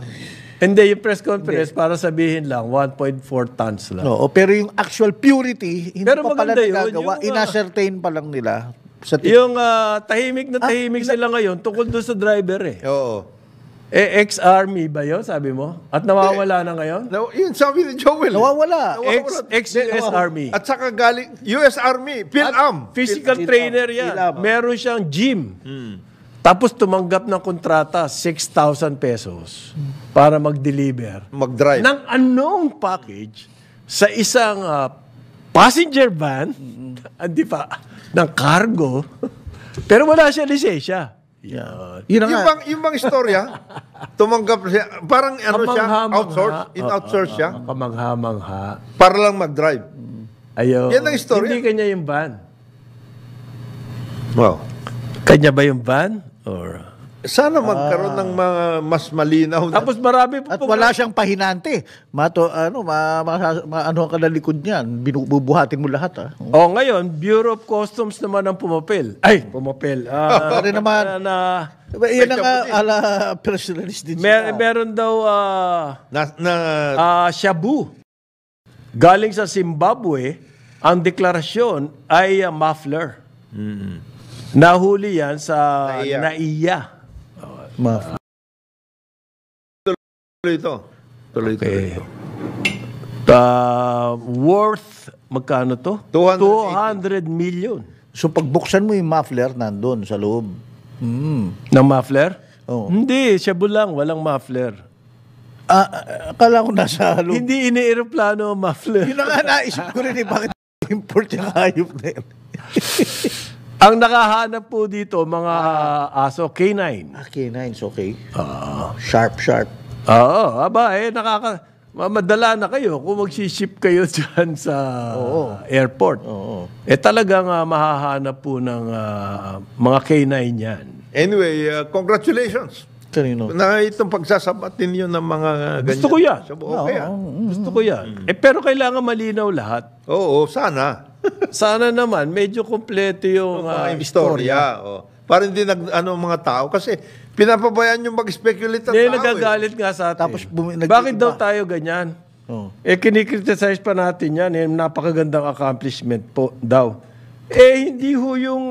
Hindi, yung press conference para sabihin lang, 1.4 tons lang. No, pero yung actual purity, hindi pa pala nagagawa. Ina-ascertain pa lang nila. Yung tahimik na tahimik sila ngayon tungkol doon sa driver eh. Oo. Ex-army ba yun, sabi mo? At nawawala na ngayon? Yun sabi ni Joel. Nawawala. Ex-US Army. At saka galing, US Army, PhilAm. Physical trainer yan. Meron siyang gym. Tapos tumanggap ng kontrata, 6,000 pesos para mag-deliver. Mag-drive. Ng anong package sa isang passenger van, hindi pa, ng cargo, pero wala siya lisensya. Yung bang istorya, tumanggap siya, parang outsource siya. Kamangha-mangha. Para lang mag-drive. Yan ang istorya. Hindi kanya yung van. Wow. Kanya ba yung van? Or Sana magkaroon ng mga mas malinaw. Tapos marami po. At wala siyang pahinante. Ano ka na likod niyan? Binubuhatin mo lahat. Ngayon, Bureau of Customs naman ang pumapel. Pumapel. Pare naman. Yan ang ala press release din siya. Meron daw shabu. Galing sa Zimbabwe, ang deklarasyon ay muffler. Nahuli yan sa NAIA. Tuloy ito. Worth, magkano to? 200 million. So pagbuksan mo yung muffler, nandun sa loob. Ng muffler? Oo. Hindi, shabu lang, walang muffler. Akala ko nasa loob. Hindi ini-aeroplano ang muffler. Yun na nga naisip ko rin bakit import yung hayop na yun. Ang nakahanap po dito, mga aso, K9. K9's okay. Sharp. Oo, madala na kayo kung magsiship kayo dyan sa airport. Talagang mahahanap po ng mga K9 yan. Anyway, congratulations. Kanino? Na itong pagsasabatin yun ng mga ganyan. Gusto ko yan. Gusto ko yan. Pero kailangan malinaw lahat. Oo, sana. Sana naman, medyo kompleto yung istorya. Para hindi mga tao. Kasi pinapabayaan yung mag-speculate ang tao. Nagagalit nga sa atin. Tapos bakit daw tayo ganyan? Kinikriticize pa natin yan. Napakagandang accomplishment po daw. Hindi ho yung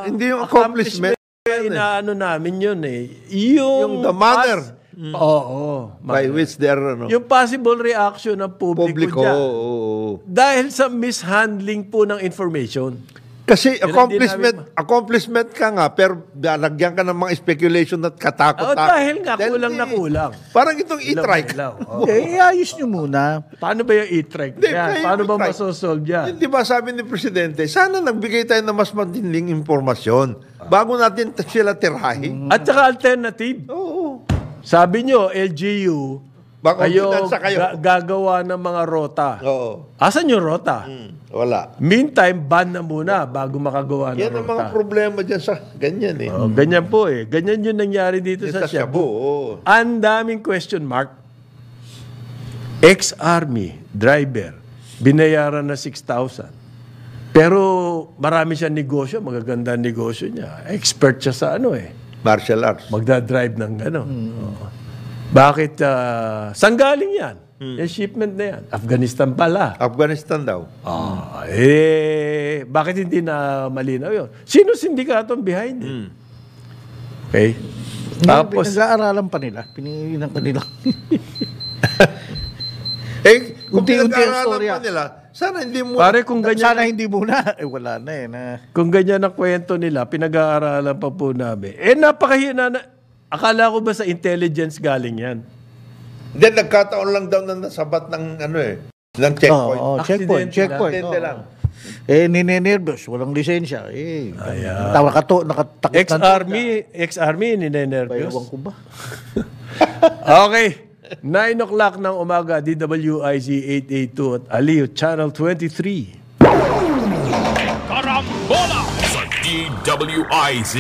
hindi yung accomplishment. Inaano namin yun Yung the manner. By which they're yung possible reaction ng publiko dyan. Dahil sa mishandling po ng information. Kasi accomplishment ka nga, pero lagyan ka ng mga speculation at katakot. Dahil nga, kulang na kulang. Parang itong e-trike. Iayos nyo muna. Paano ba yung e-trike? Paano ba masosolve yan? Di ba sabi ni Presidente, sana nagbigay tayo ng mas matinding impormasyon bago natin sila tirahin. At saka alternative. Sabi nyo, LGU, kayo gagawa ng mga rota. Asan yung rota? Wala. Meantime, ban na muna bago makagawa ng rota. Yan ang mga problema dyan sa ganyan ganyan po Ganyan yung nangyari dito sa Shabu. Ang daming question mark. Ex-army driver, binayaran na 6,000. Pero marami siyang negosyo, magaganda negosyo niya. Expert siya sa martial arts. Magdadrive ng Bakit? Saan galing yan? Yung shipment na yan. Afghanistan pala. Afghanistan daw. Bakit hindi na malinaw yun? Sino sindikatong behind it? Okay? Tapos, nag-aaralan pa nila. Pinili ng kanila. Kung pinag-aaralan pa nila, sana hindi muna. Pare, kung ganyan, sana hindi muna. Wala na Kung ganyan ang kwento nila, pinag-aaralan pa po namin. Napakahina na. Akala ko ba sa intelligence galing yan? Then nagkataon lang daw na nasabat ng ng checkpoint. Checkpoint. Lang. Ninenervous, walang lisensya. Nakatakot. Ex-army, ninenervous. Ewan ko ba? Okay. 9 o'clock ng umaga, DWIZ 882 at Aliw Channel 23. Karambola sa DWIZ.